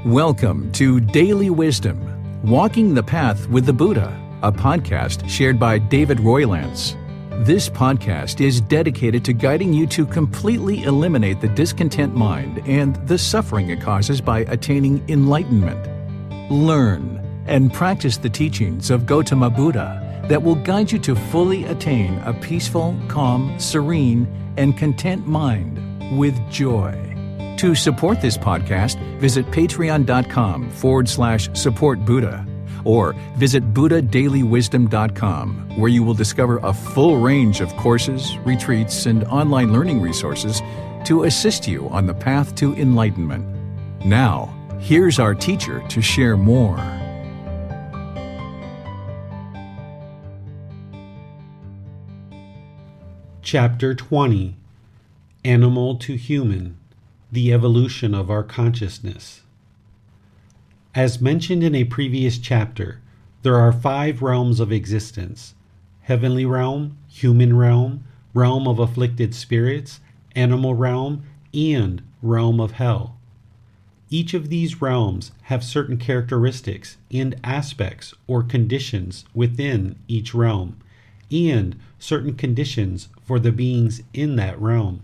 Welcome to Daily Wisdom, Walking the Path with the Buddha, a podcast shared by David Roylance. This podcast is dedicated to guiding you to completely eliminate the discontent mind and the suffering it causes by attaining enlightenment. Learn and practice the teachings of Gotama Buddha that will guide you to fully attain a peaceful, calm, serene, and content mind with joy. To support this podcast, visit patreon.com/support Buddha or visit buddhadailywisdom.com, where you will discover a full range of courses, retreats, and online learning resources to assist you on the path to enlightenment. Now, here's our teacher to share more. Chapter 20, Animal to Human, the Evolution of Our Consciousness. As mentioned in a previous chapter, there are 5 realms of existence: heavenly realm, human realm, realm of afflicted spirits, animal realm, and realm of hell. Each of these realms have certain characteristics and aspects or conditions within each realm, and certain conditions for the beings in that realm.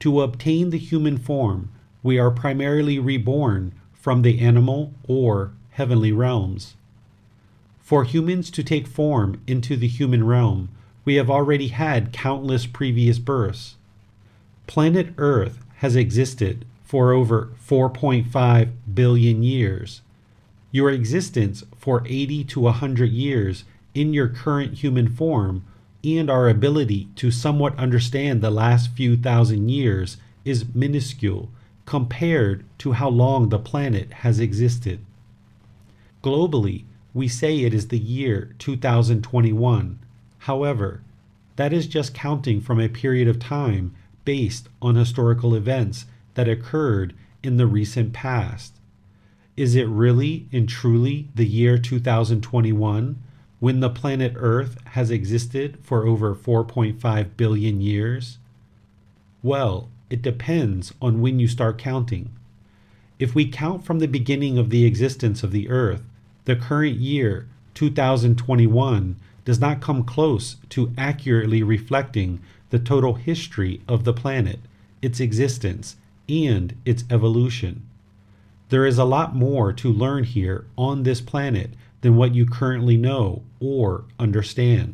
To obtain the human form, we are primarily reborn from the animal or heavenly realms. For humans to take form into the human realm, we have already had countless previous births. Planet Earth has existed for over 4.5 billion years. Your existence for 80 to 100 years in your current human form and our ability to somewhat understand the last few thousand years is minuscule compared to how long the planet has existed. Globally, we say it is the year 2021. However, that is just counting from a period of time based on historical events that occurred in the recent past. Is it really and truly the year 2021? When the planet Earth has existed for over 4.5 billion years? Well, it depends on when you start counting. If we count from the beginning of the existence of the Earth, the current year, 2021, does not come close to accurately reflecting the total history of the planet, its existence, and its evolution. There is a lot more to learn here on this planet than what you currently know or understand.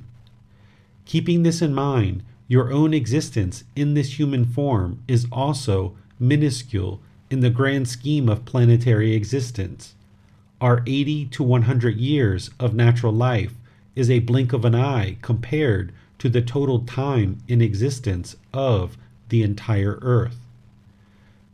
Keeping this in mind, your own existence in this human form is also minuscule in the grand scheme of planetary existence. Our 80 to 100 years of natural life is a blink of an eye compared to the total time in existence of the entire Earth.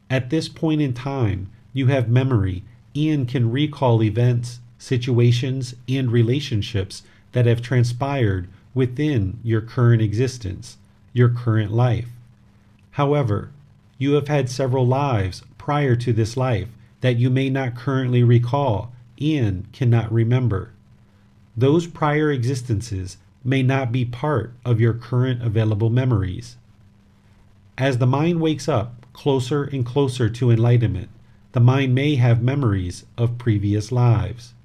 At this point in time, you have memory and can recall events, situations, and relationships that have transpired within your current existence, your current life. However, you have had several lives prior to this life that you may not currently recall and cannot remember. Those prior existences may not be part of your current available memories. As the mind wakes up closer and closer to enlightenment, the mind may have memories of previous lives.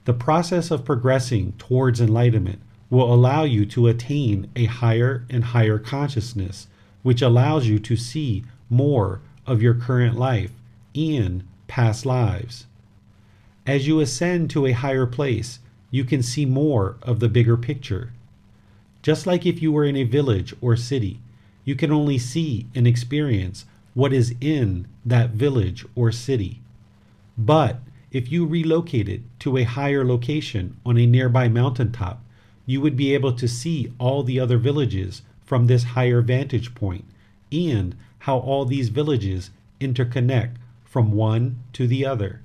The process of progressing towards enlightenment will allow you to attain a higher and higher consciousness, which allows you to see more of your current life and past lives. As you ascend to a higher place, you can see more of the bigger picture. Just like if you were in a village or city, you can only see and experience what is in that village or city. But if you relocated to a higher location on a nearby mountaintop, you would be able to see all the other villages from this higher vantage point and how all these villages interconnect from one to the other.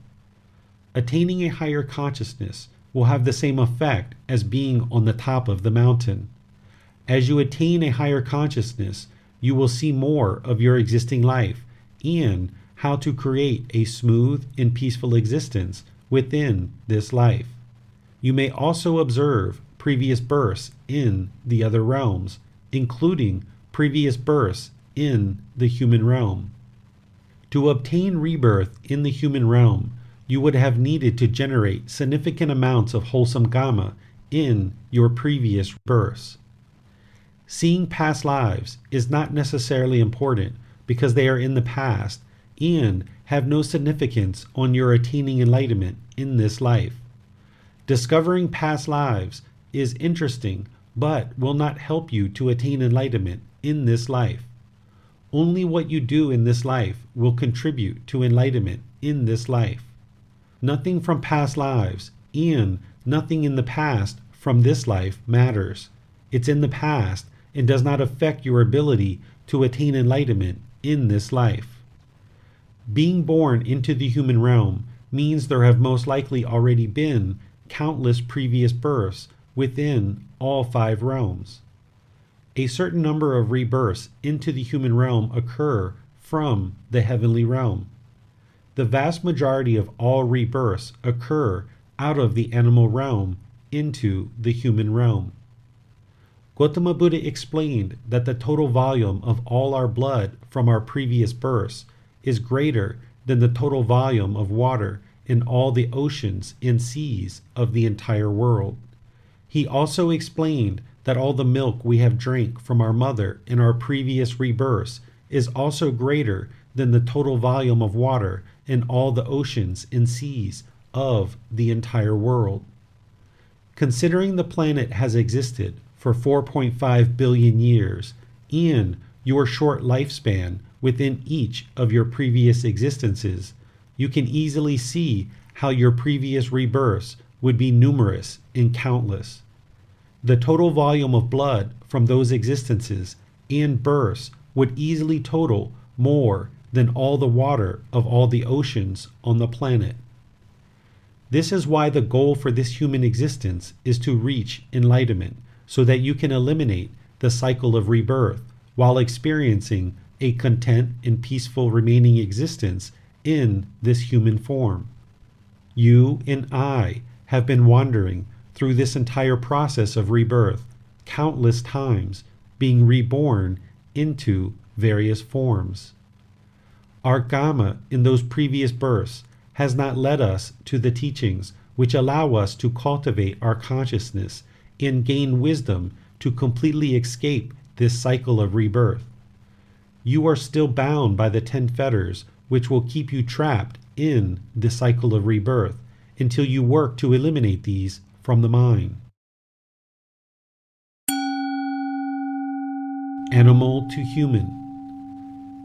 Attaining a higher consciousness will have the same effect as being on the top of the mountain. As you attain a higher consciousness, you will see more of your existing life and how to create a smooth and peaceful existence within this life. You may also observe previous births in the other realms, including previous births in the human realm. To obtain rebirth in the human realm, you would have needed to generate significant amounts of wholesome karma in your previous births. Seeing past lives is not necessarily important because they are in the past and have no significance on your attaining enlightenment in this life. Discovering past lives is interesting but will not help you to attain enlightenment in this life. Only what you do in this life will contribute to enlightenment in this life. Nothing from past lives and nothing in the past from this life matters. It's in the past and does not affect your ability to attain enlightenment in this life. Being born into the human realm means there have most likely already been countless previous births within all 5 realms. A certain number of rebirths into the human realm occur from the heavenly realm. The vast majority of all rebirths occur out of the animal realm into the human realm. Gotama Buddha explained that the total volume of all our blood from our previous births is greater than the total volume of water in all the oceans and seas of the entire world. He also explained that all the milk we have drank from our mother in our previous rebirths is also greater than the total volume of water in all the oceans and seas of the entire world. Considering the planet has existed for 4.5 billion years and your short lifespan within each of your previous existences, you can easily see how your previous rebirths would be numerous and countless. The total volume of blood from those existences and births would easily total more than all the water of all the oceans on the planet. This is why the goal for this human existence is to reach enlightenment, so that you can eliminate the cycle of rebirth while experiencing a content and peaceful remaining existence in this human form. You and I have been wandering through this entire process of rebirth countless times, being reborn into various forms. Our karma in those previous births has not led us to the teachings which allow us to cultivate our consciousness and gain wisdom to completely escape this cycle of rebirth. You are still bound by the 10 fetters which will keep you trapped in the cycle of rebirth until you work to eliminate these from the mind. Animal to human.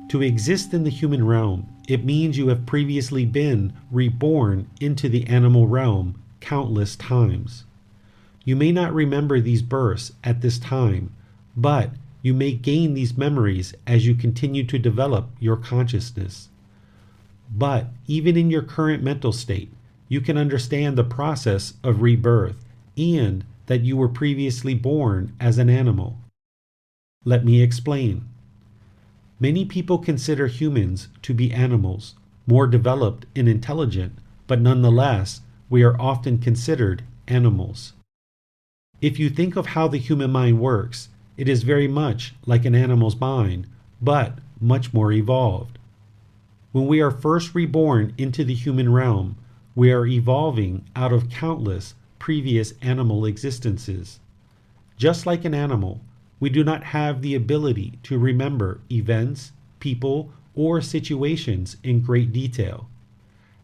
To exist in the human realm, it means you have previously been reborn into the animal realm countless times. You may not remember these births at this time, but you may gain these memories as you continue to develop your consciousness. But even in your current mental state, you can understand the process of rebirth and that you were previously born as an animal. Let me explain. Many people consider humans to be animals, more developed and intelligent, but nonetheless, we are often considered animals. If you think of how the human mind works, it is very much like an animal's mind, but much more evolved. When we are first reborn into the human realm, we are evolving out of countless previous animal existences. Just like an animal, we do not have the ability to remember events, people, or situations in great detail.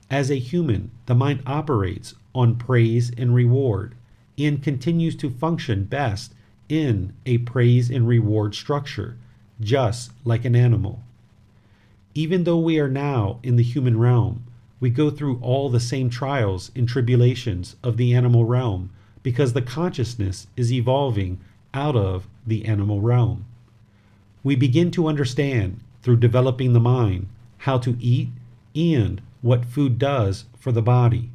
As a human, the mind operates on praise and reward and continues to function best in a praise and reward structure, just like an animal. Even though we are now in the human realm, we go through all the same trials and tribulations of the animal realm because the consciousness is evolving out of the animal realm. We begin to understand, through developing the mind, how to eat and what food does for the body.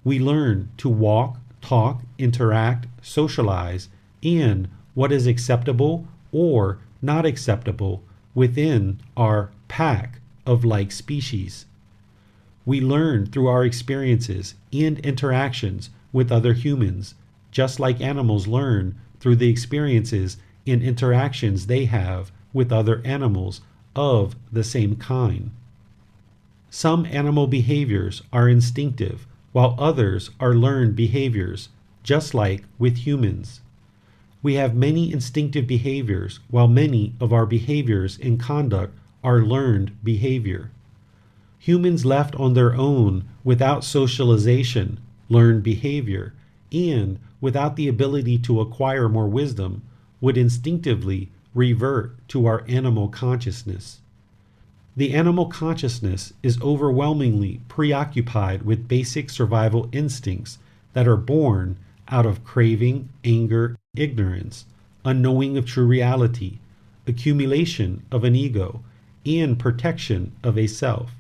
We learn to walk, talk, interact, socialize, and what is acceptable or not acceptable within our pack of like species. We learn through our experiences and interactions with other humans, just like animals learn through the experiences and interactions they have with other animals of the same kind. Some animal behaviors are instinctive, while others are learned behaviors, just like with humans. We have many instinctive behaviors, while many of our behaviors and conduct are learned behavior. Humans left on their own without socialization, learned behavior, and without the ability to acquire more wisdom, would instinctively revert to our animal consciousness. The animal consciousness is overwhelmingly preoccupied with basic survival instincts that are born out of craving, anger, ignorance, unknowing of true reality, accumulation of an ego, and protection of a self.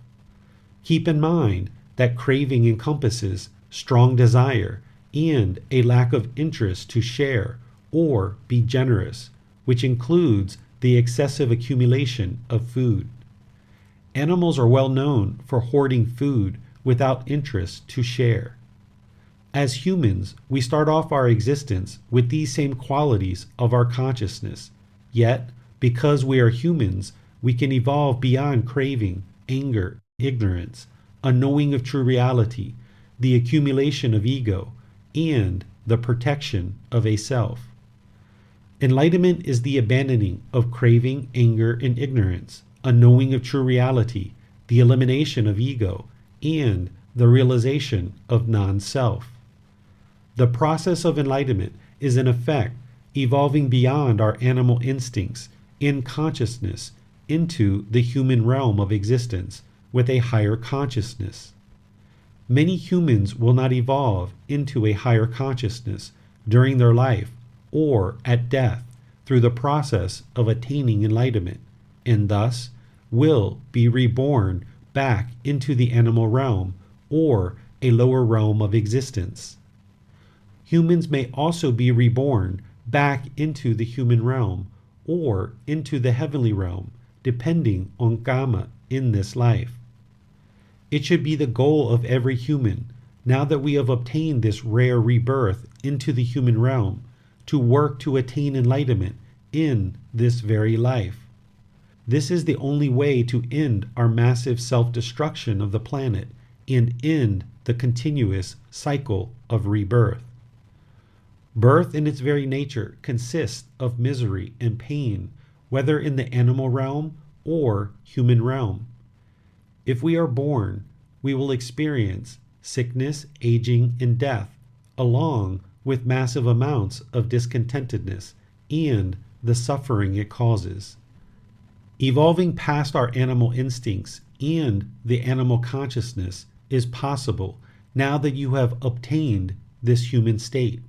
Keep in mind that craving encompasses strong desire and a lack of interest to share or be generous, which includes the excessive accumulation of food. Animals are well known for hoarding food without interest to share. As humans, we start off our existence with these same qualities of our consciousness, yet, because we are humans, we can evolve beyond craving, anger, ignorance, unknowing of true reality, the accumulation of ego, and the protection of a self. Enlightenment is the abandoning of craving, anger, and ignorance, unknowing of true reality, the elimination of ego, and the realization of non-self. The process of enlightenment is in effect evolving beyond our animal instincts in consciousness into the human realm of existence with a higher consciousness. Many humans will not evolve into a higher consciousness during their life or at death through the process of attaining enlightenment, and thus will be reborn back into the animal realm or a lower realm of existence. Humans may also be reborn back into the human realm or into the heavenly realm, depending on karma in this life. It should be the goal of every human, now that we have obtained this rare rebirth into the human realm, to work to attain enlightenment in this very life. This is the only way to end our massive self-destruction of the planet and end the continuous cycle of rebirth. Birth in its very nature consists of misery and pain, whether in the animal realm or human realm. If we are born, we will experience sickness, aging, and death, along with massive amounts of discontentedness and the suffering it causes. Evolving past our animal instincts and the animal consciousness is possible now that you have obtained this human state.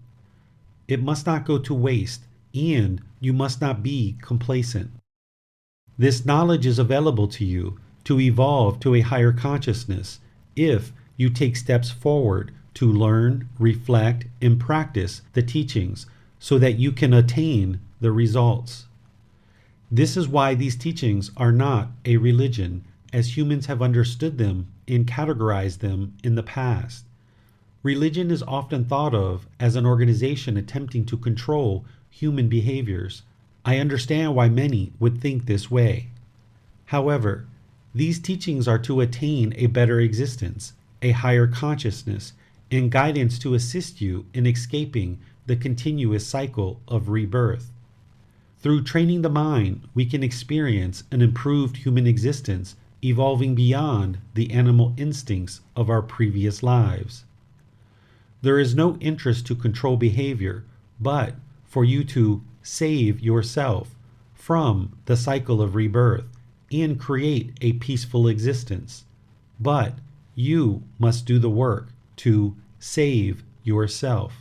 It must not go to waste, and you must not be complacent. This knowledge is available to you to evolve to a higher consciousness if you take steps forward to learn, reflect, and practice the teachings so that you can attain the results. This is why these teachings are not a religion, as humans have understood them and categorized them in the past. Religion is often thought of as an organization attempting to control human behaviors. I understand why many would think this way. However, these teachings are to attain a better existence, a higher consciousness, and guidance to assist you in escaping the continuous cycle of rebirth. Through training the mind, we can experience an improved human existence, evolving beyond the animal instincts of our previous lives. There is no interest to control behavior, but for you to save yourself from the cycle of rebirth and create a peaceful existence. But you must do the work to save yourself.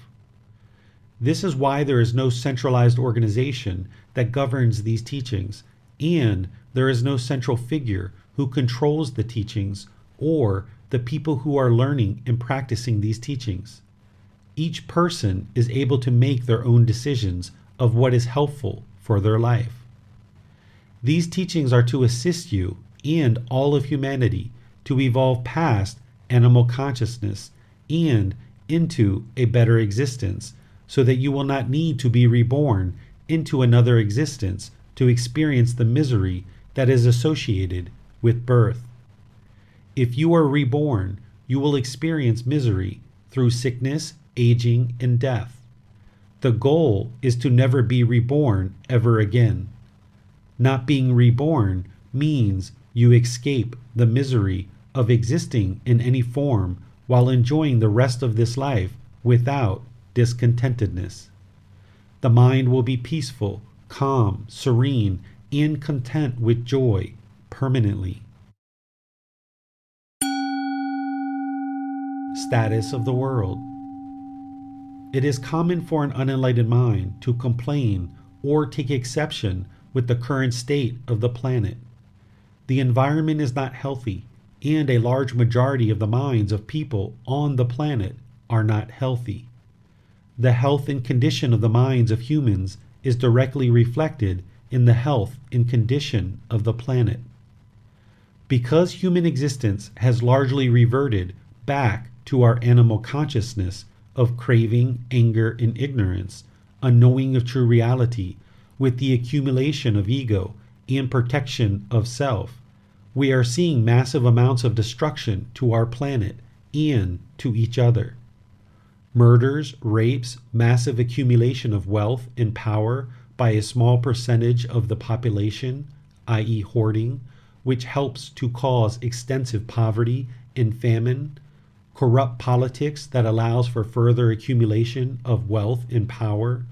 This is why there is no centralized organization that governs these teachings, and there is no central figure who controls the teachings or the people who are learning and practicing these teachings. Each person is able to make their own decisions of what is helpful for their life. These teachings are to assist you and all of humanity to evolve past animal consciousness and into a better existence, so that you will not need to be reborn into another existence to experience the misery that is associated with birth. If you are reborn, you will experience misery through sickness, aging, and death. The goal is to never be reborn ever again. Not being reborn means you escape the misery of existing in any form while enjoying the rest of this life without discontentedness. The mind will be peaceful, calm, serene, and content with joy permanently. Status of the world. It is common for an unenlightened mind to complain or take exception with the current state of the planet. The environment is not healthy, and a large majority of the minds of people on the planet are not healthy. The health and condition of the minds of humans is directly reflected in the health and condition of the planet. Because human existence has largely reverted back to our animal consciousness of craving, anger, and ignorance, unknowing of true reality, with the accumulation of ego and protection of self, we are seeing massive amounts of destruction to our planet and to each other. Murders, rapes, massive accumulation of wealth and power by a small percentage of the population, i.e. hoarding, which helps to cause extensive poverty and famine, corrupt politics that allows for further accumulation of wealth and power,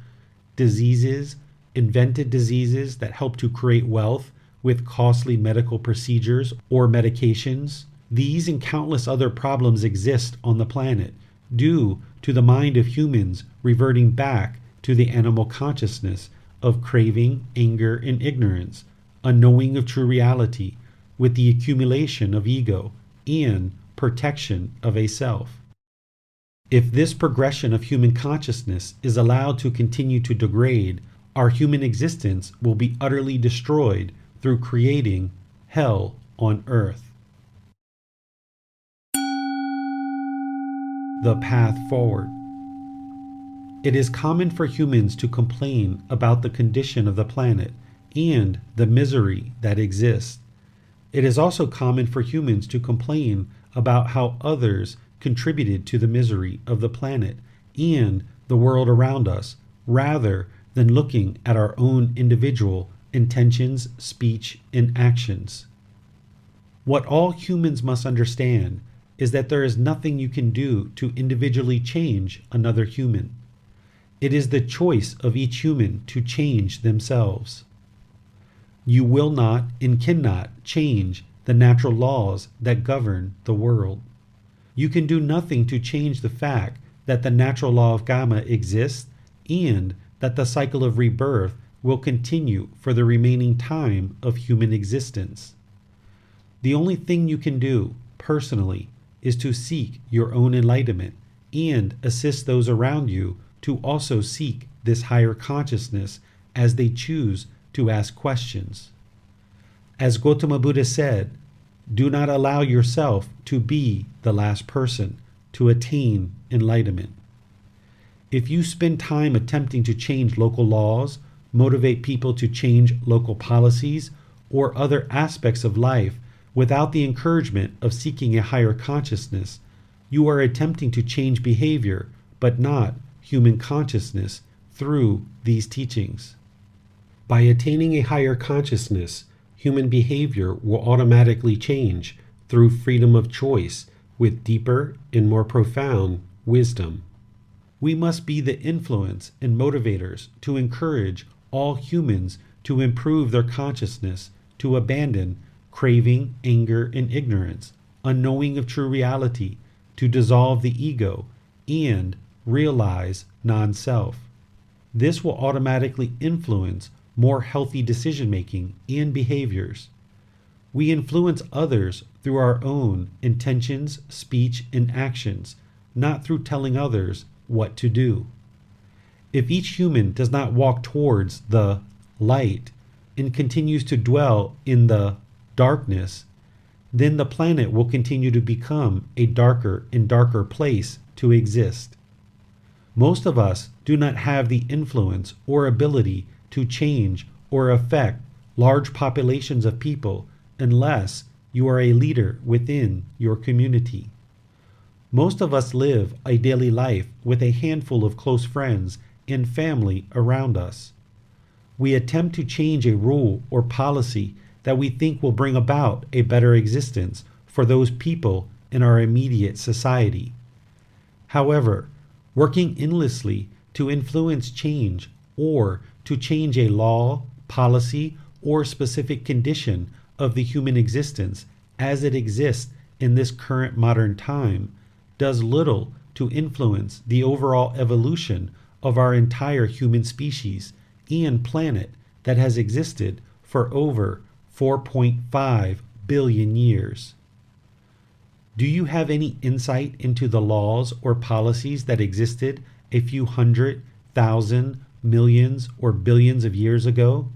diseases, invented diseases that help to create wealth with costly medical procedures or medications. These and countless other problems exist on the planet due to the mind of humans reverting back to the animal consciousness of craving, anger, and ignorance, unknowing of true reality, with the accumulation of ego and protection of a self. If this progression of human consciousness is allowed to continue to degrade, our human existence will be utterly destroyed through creating hell on earth. The path forward. It is common for humans to complain about the condition of the planet and the misery that exists. It is also common for humans to complain about how others contributed to the misery of the planet and the world around us, rather than looking at our own individual intentions, speech, and actions. What all humans must understand is that there is nothing you can do to individually change another human. It is the choice of each human to change themselves. You will not and cannot change the natural laws that govern the world. You can do nothing to change the fact that the natural law of karma exists and that the cycle of rebirth will continue for the remaining time of human existence. The only thing you can do, personally, is to seek your own enlightenment and assist those around you to also seek this higher consciousness as they choose to ask questions. As Gotama Buddha said, do not allow yourself to be the last person to attain enlightenment. If you spend time attempting to change local laws, motivate people to change local policies, or other aspects of life without the encouragement of seeking a higher consciousness, you are attempting to change behavior, but not human consciousness through these teachings. By attaining a higher consciousness, human behavior will automatically change through freedom of choice with deeper and more profound wisdom. We must be the influence and motivators to encourage all humans to improve their consciousness, to abandon craving, anger, and ignorance, unknowing of true reality, to dissolve the ego, and realize non-self. This will automatically influence more healthy decision-making and behaviors. We influence others through our own intentions, speech, and actions, not through telling others what to do. If each human does not walk towards the light and continues to dwell in the darkness, then the planet will continue to become a darker and darker place to exist. Most of us do not have the influence or ability to change or affect large populations of people unless you are a leader within your community. Most of us live a daily life with a handful of close friends and family around us. We attempt to change a rule or policy that we think will bring about a better existence for those people in our immediate society. However, working endlessly to influence change or to change a law, policy, or specific condition of the human existence as it exists in this current modern time does little to influence the overall evolution of our entire human species and planet that has existed for over 4.5 billion years. Do you have any insight into the laws or policies that existed a few hundred, thousand, millions, or billions of years ago?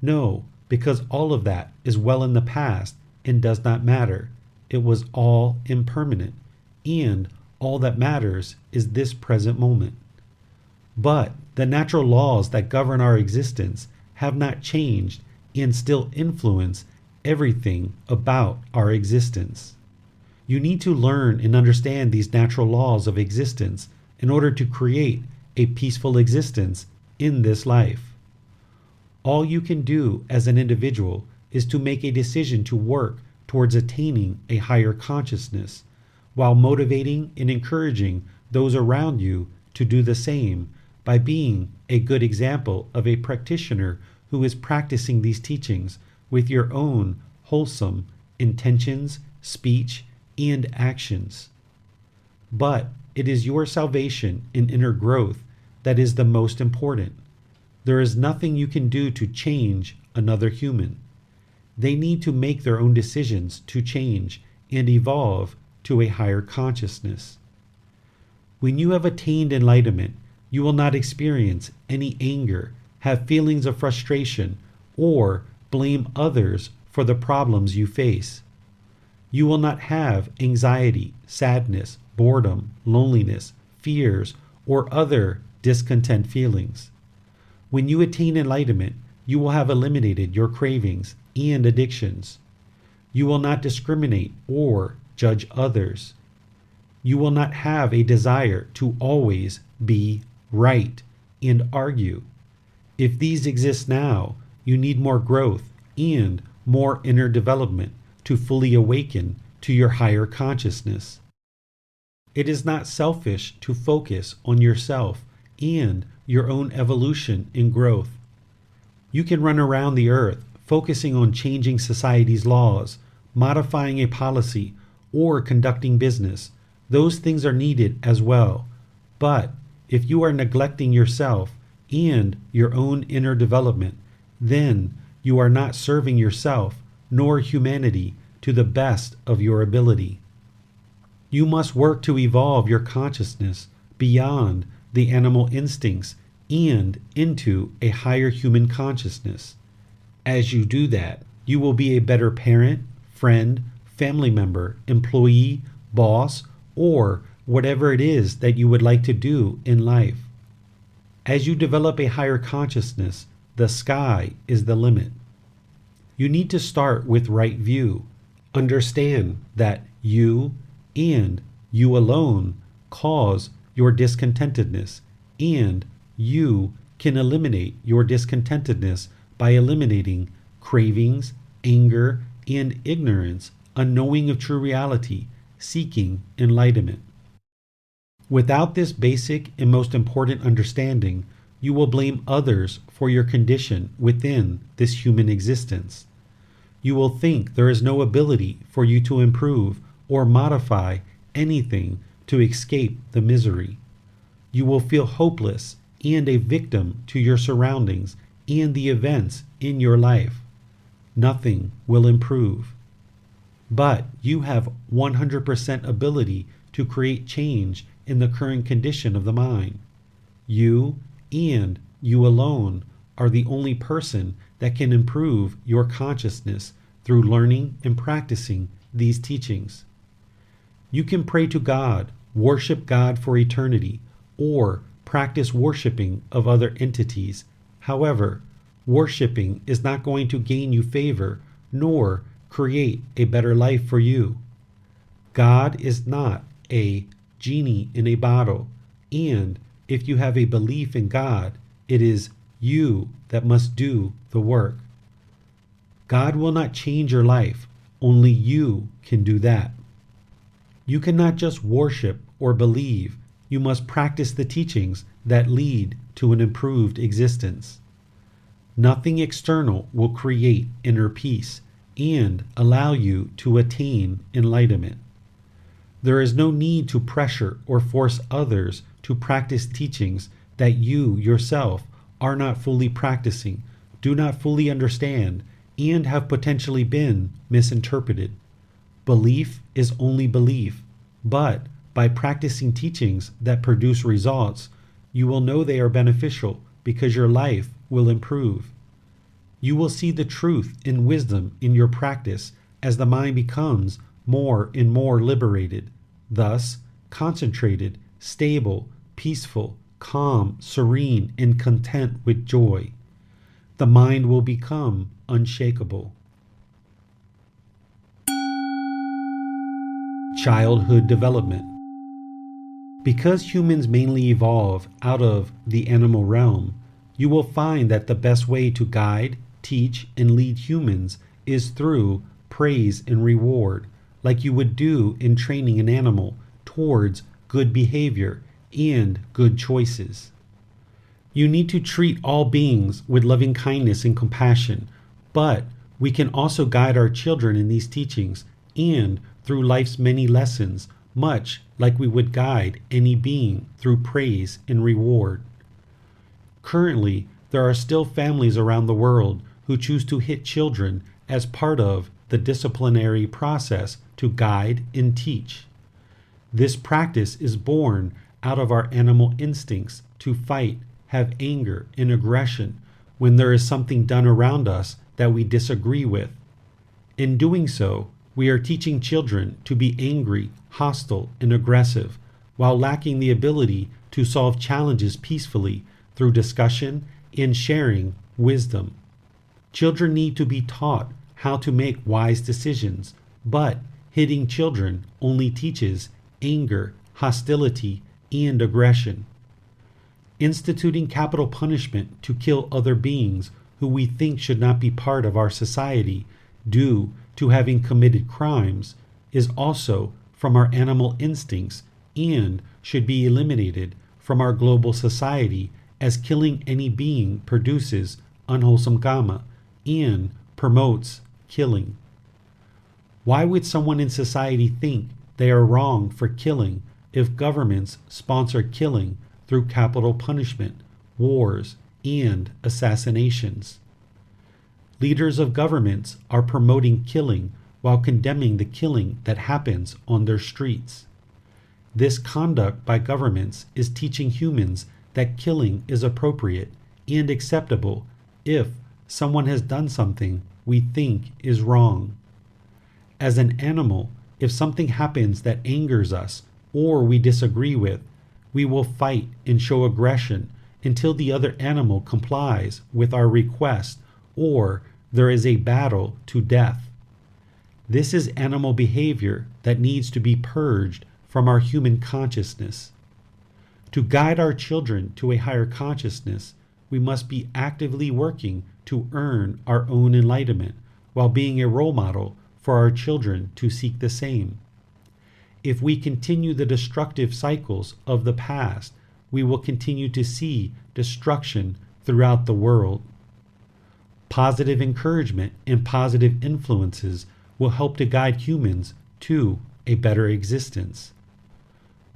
No, because all of that is well in the past and does not matter. It was all impermanent, and all that matters is this present moment. But the natural laws that govern our existence have not changed and still influence everything about our existence. You need to learn and understand these natural laws of existence in order to create a peaceful existence in this life. All you can do as an individual is to make a decision to work towards attaining a higher consciousness, while motivating and encouraging those around you to do the same by being a good example of a practitioner who is practicing these teachings with your own wholesome intentions, speech, and actions. But it is your salvation and inner growth that is the most important. There is nothing you can do to change another human. They need to make their own decisions to change and evolve to a higher consciousness. When you have attained enlightenment, you will not experience any anger, have feelings of frustration, or blame others for the problems you face. You will not have anxiety, sadness, boredom, loneliness, fears, or other discontent feelings. When you attain enlightenment, you will have eliminated your cravings and addictions. You will not discriminate or judge others. You will not have a desire to always be right and argue. If these exist now, you need more growth and more inner development to fully awaken to your higher consciousness. It is not selfish to focus on yourself and your own evolution and growth. You can run around the earth focusing on changing society's laws, modifying a policy, or conducting business. Those things are needed as well. But if you are neglecting yourself and your own inner development, then you are not serving yourself nor humanity to the best of your ability. You must work to evolve your consciousness beyond the animal instincts and into a higher human consciousness. As you do that, you will be a better parent, friend, family member, employee, boss, or whatever it is that you would like to do in life. As you develop a higher consciousness, the sky is the limit. You need to start with right view. Understand that you and you alone cause your discontentedness, and you can eliminate your discontentedness by eliminating cravings, anger, and ignorance, unknowing of true reality, seeking enlightenment. Without this basic and most important understanding, you will blame others for your condition within this human existence. You will think there is no ability for you to improve or modify anything to escape the misery. You will feel hopeless and a victim to your surroundings and the events in your life. Nothing will improve. But you have 100% ability to create change in the current condition of the mind. You and you alone are the only person that can improve your consciousness through learning and practicing these teachings. You can pray to God, worship God for eternity, or practice worshiping of other entities. However, worshiping is not going to gain you favor nor create a better life for you. God is not a genie in a bottle, and if you have a belief in God, it is you that must do the work. God will not change your life, only you can do that. You cannot just worship or believe, you must practice the teachings that lead to an improved existence. Nothing external will create inner peace and allow you to attain enlightenment. There is no need to pressure or force others to practice teachings that you yourself are not fully practicing, do not fully understand, and have potentially been misinterpreted. Belief is only belief, but by practicing teachings that produce results, you will know they are beneficial because your life will improve. You will see the truth and wisdom in your practice as the mind becomes more and more liberated, thus concentrated, stable, peaceful, calm, serene, and content with joy. The mind will become unshakable. Childhood development. Because humans mainly evolve out of the animal realm, you will find that the best way to guide, teach, and lead humans is through praise and reward, like you would do in training an animal towards good behavior and good choices. You need to treat all beings with loving kindness and compassion, but we can also guide our children in these teachings and through life's many lessons, much like we would guide any being through praise and reward. Currently, there are still families around the world who choose to hit children as part of the disciplinary process to guide and teach. This practice is born out of our animal instincts to fight, have anger and aggression when there is something done around us that we disagree with. In doing so, we are teaching children to be angry, hostile, and aggressive, while lacking the ability to solve challenges peacefully through discussion and sharing wisdom. Children need to be taught how to make wise decisions, but hitting children only teaches anger, hostility, and aggression. Instituting capital punishment to kill other beings who we think should not be part of our society due to having committed crimes is also from our animal instincts and should be eliminated from our global society, as killing any being produces unwholesome karma and promotes killing. Why would someone in society think they are wrong for killing if governments sponsor killing through capital punishment, wars, and assassinations? Leaders of governments are promoting killing while condemning the killing that happens on their streets. This conduct by governments is teaching humans that killing is appropriate and acceptable if someone has done something we think is wrong. As an animal, if something happens that angers us or we disagree with, we will fight and show aggression until the other animal complies with our request or there is a battle to death. This is animal behavior that needs to be purged from our human consciousness. To guide our children to a higher consciousness, we must be actively working to earn our own enlightenment while being a role model for our children to seek the same. If we continue the destructive cycles of the past, we will continue to see destruction throughout the world. Positive encouragement and positive influences will help to guide humans to a better existence.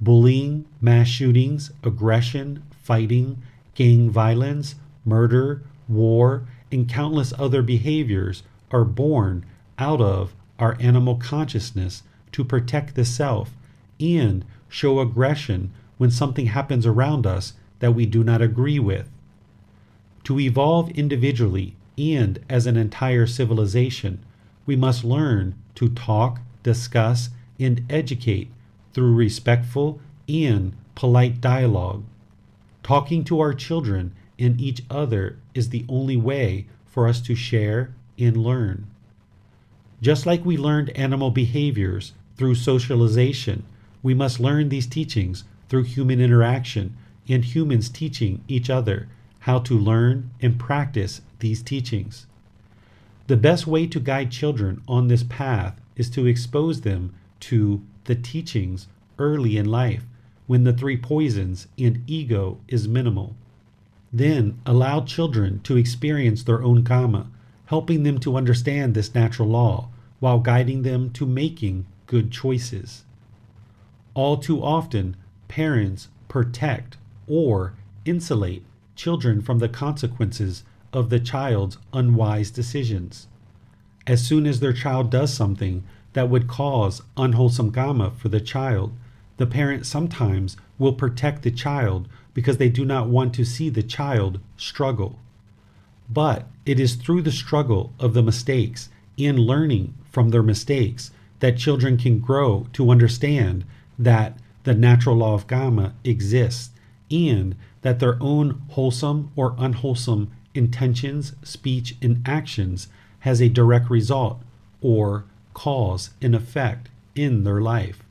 Bullying, mass shootings, aggression, fighting, gang violence, murder, war, and countless other behaviors are born out of our animal consciousness to protect the self and show aggression when something happens around us that we do not agree with. To evolve individually and as an entire civilization, we must learn to talk, discuss, and educate through respectful and polite dialogue. Talking to our children and each other is the only way for us to share and learn. Just like we learned animal behaviors through socialization, we must learn these teachings through human interaction and humans teaching each other how to learn and practice these teachings. The best way to guide children on this path is to expose them to the teachings early in life, when the three poisons and ego is minimal. Then allow children to experience their own karma, helping them to understand this natural law while guiding them to making good choices. All too often, parents protect or insulate children from the consequences of the child's unwise decisions. As soon as their child does something that would cause unwholesome karma for the child, the parent sometimes will protect the child because they do not want to see the child struggle. But it is through the struggle of the mistakes and learning from their mistakes that children can grow to understand that the natural law of karma exists and that their own wholesome or unwholesome intentions, speech, and actions has a direct result or cause and effect in their life.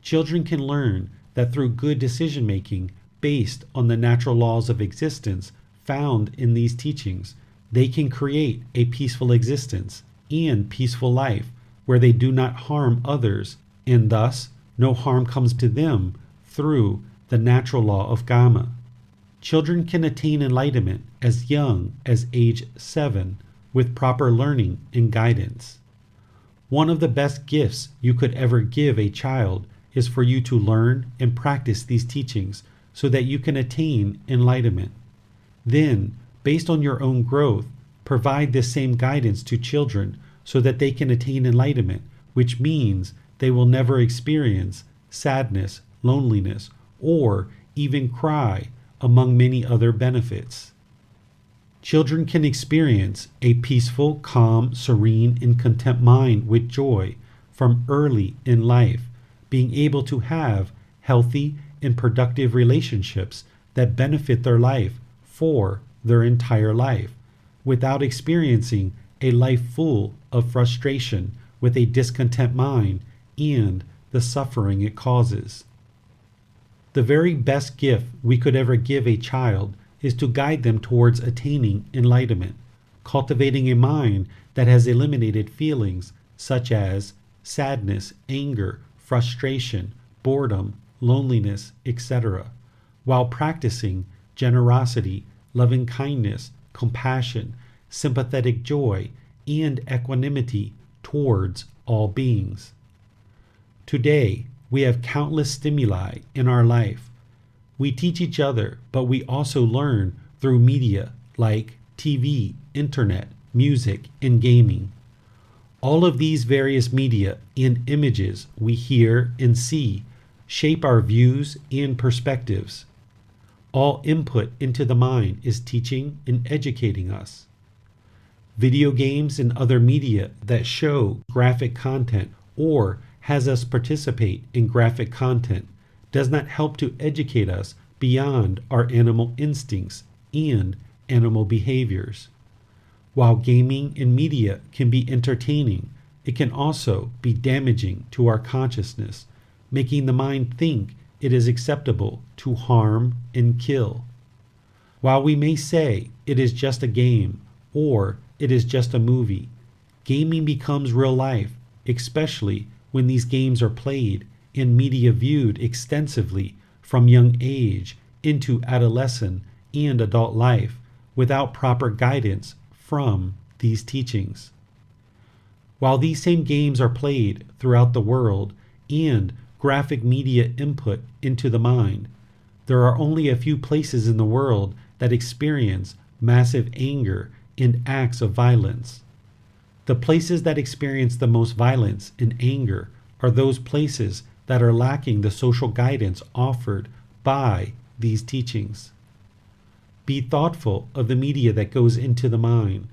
Children can learn that through good decision making based on the natural laws of existence found in these teachings, they can create a peaceful existence and peaceful life where they do not harm others, and thus no harm comes to them through the natural law of karma. Children can attain enlightenment as young as age 7 with proper learning and guidance. One of the best gifts you could ever give a child is for you to learn and practice these teachings so that you can attain enlightenment. Then, based on your own growth, provide this same guidance to children so that they can attain enlightenment, which means they will never experience sadness, loneliness, or even cry, among many other benefits. Children can experience a peaceful, calm, serene, and content mind with joy from early in life, being able to have healthy and productive relationships that benefit their life for their entire life, without experiencing a life full of frustration with a discontent mind and the suffering it causes. The very best gift we could ever give a child is to guide them towards attaining enlightenment, cultivating a mind that has eliminated feelings such as sadness, anger, frustration, boredom, loneliness, etc., while practicing generosity, loving kindness, compassion, sympathetic joy, and equanimity towards all beings. Today, we have countless stimuli in our life. We teach each other, but we also learn through media like TV, internet, music, and gaming. All of these various media and images we hear and see shape our views and perspectives. All input into the mind is teaching and educating us. Video games and other media that show graphic content or has us participate in graphic content does not help to educate us beyond our animal instincts and animal behaviors. While gaming and media can be entertaining, it can also be damaging to our consciousness, making the mind think it is acceptable to harm and kill. While we may say it is just a game or it is just a movie, gaming becomes real life, especially when these games are played and media viewed extensively from young age into adolescent and adult life without proper guidance from these teachings. While these same games are played throughout the world and graphic media input into the mind, there are only a few places in the world that experience massive anger and acts of violence. The places that experience the most violence and anger are those places that are lacking the social guidance offered by these teachings. Be thoughtful of the media that goes into the mind.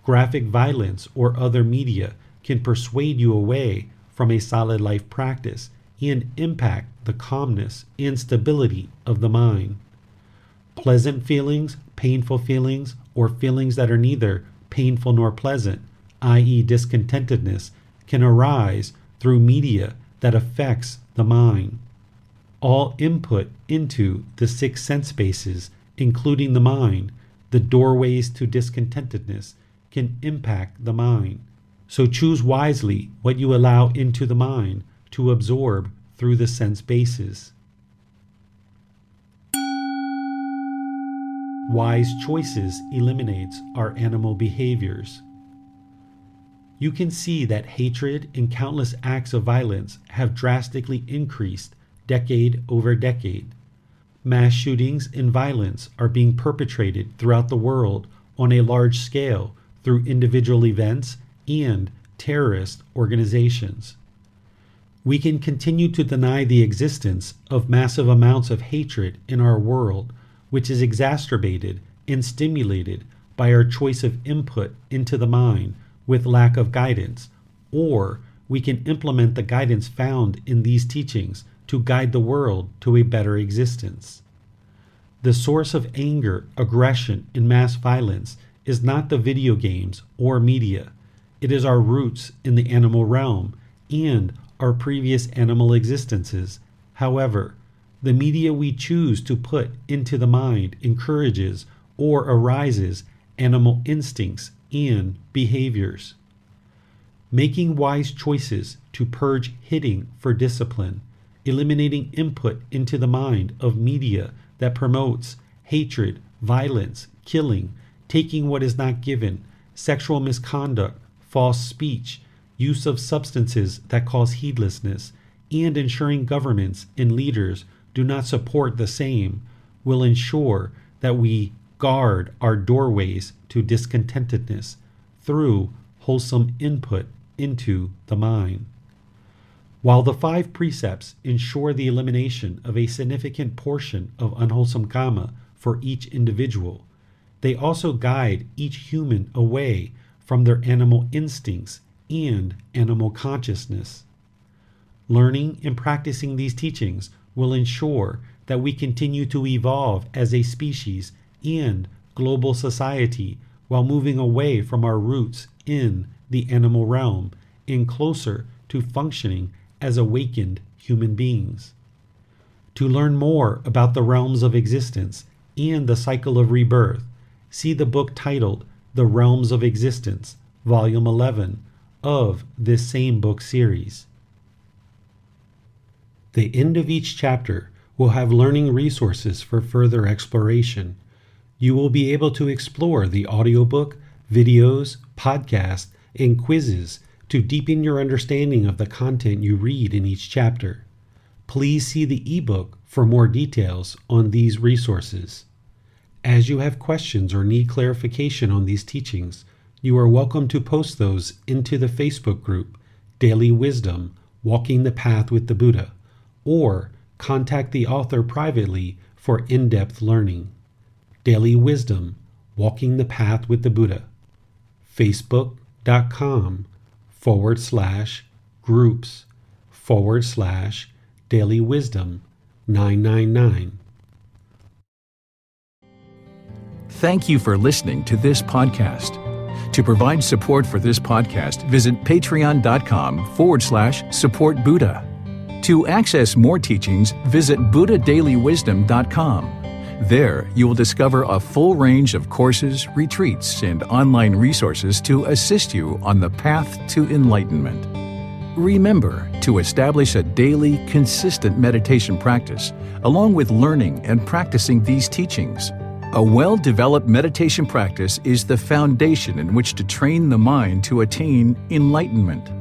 Graphic violence or other media can persuade you away from a solid life practice and impact the calmness and stability of the mind. Pleasant feelings, painful feelings, or feelings that are neither painful nor pleasant i.e., discontentedness, can arise through media that affects the mind. All input into the 6 sense bases, including the mind, the doorways to discontentedness, can impact the mind. So choose wisely what you allow into the mind to absorb through the sense bases. Wise choices eliminates our animal behaviors. You can see that hatred and countless acts of violence have drastically increased decade over decade. Mass shootings and violence are being perpetrated throughout the world on a large scale through individual events and terrorist organizations. We can continue to deny the existence of massive amounts of hatred in our world, which is exacerbated and stimulated by our choice of input into the mind with lack of guidance, or we can implement the guidance found in these teachings to guide the world to a better existence. The source of anger, aggression, and mass violence is not the video games or media. It is our roots in the animal realm and our previous animal existences. However, the media we choose to put into the mind encourages or arises animal instincts and behaviors. Making wise choices to purge hitting for discipline, eliminating input into the mind of media that promotes hatred, violence, killing, taking what is not given, sexual misconduct, false speech, use of substances that cause heedlessness, and ensuring governments and leaders do not support the same will ensure that we guard our doorways to discontentedness through wholesome input into the mind. While the 5 precepts ensure the elimination of a significant portion of unwholesome karma for each individual, they also guide each human away from their animal instincts and animal consciousness. Learning and practicing these teachings will ensure that we continue to evolve as a species and global society while moving away from our roots in the animal realm and closer to functioning as awakened human beings. To learn more about the realms of existence and the cycle of rebirth, see the book titled The Realms of Existence, Volume 11 of this same book series. The end of each chapter will have learning resources for further exploration. You will be able to explore the audiobook, videos, podcasts, and quizzes to deepen your understanding of the content you read in each chapter. Please see the ebook for more details on these resources. As you have questions or need clarification on these teachings, you are welcome to post those into the Facebook group, Daily Wisdom, Walking the Path with the Buddha, or contact the author privately for in-depth learning. Daily Wisdom, Walking the Path with the Buddha. Facebook.com/groups/Daily Wisdom 999. Thank you for listening to this podcast. To provide support for this podcast, visit patreon.com/support Buddha. To access more teachings, visit buddhadailywisdom.com. There, you will discover a full range of courses, retreats, and online resources to assist you on the path to enlightenment. Remember to establish a daily, consistent meditation practice, along with learning and practicing these teachings. A well-developed meditation practice is the foundation in which to train the mind to attain enlightenment.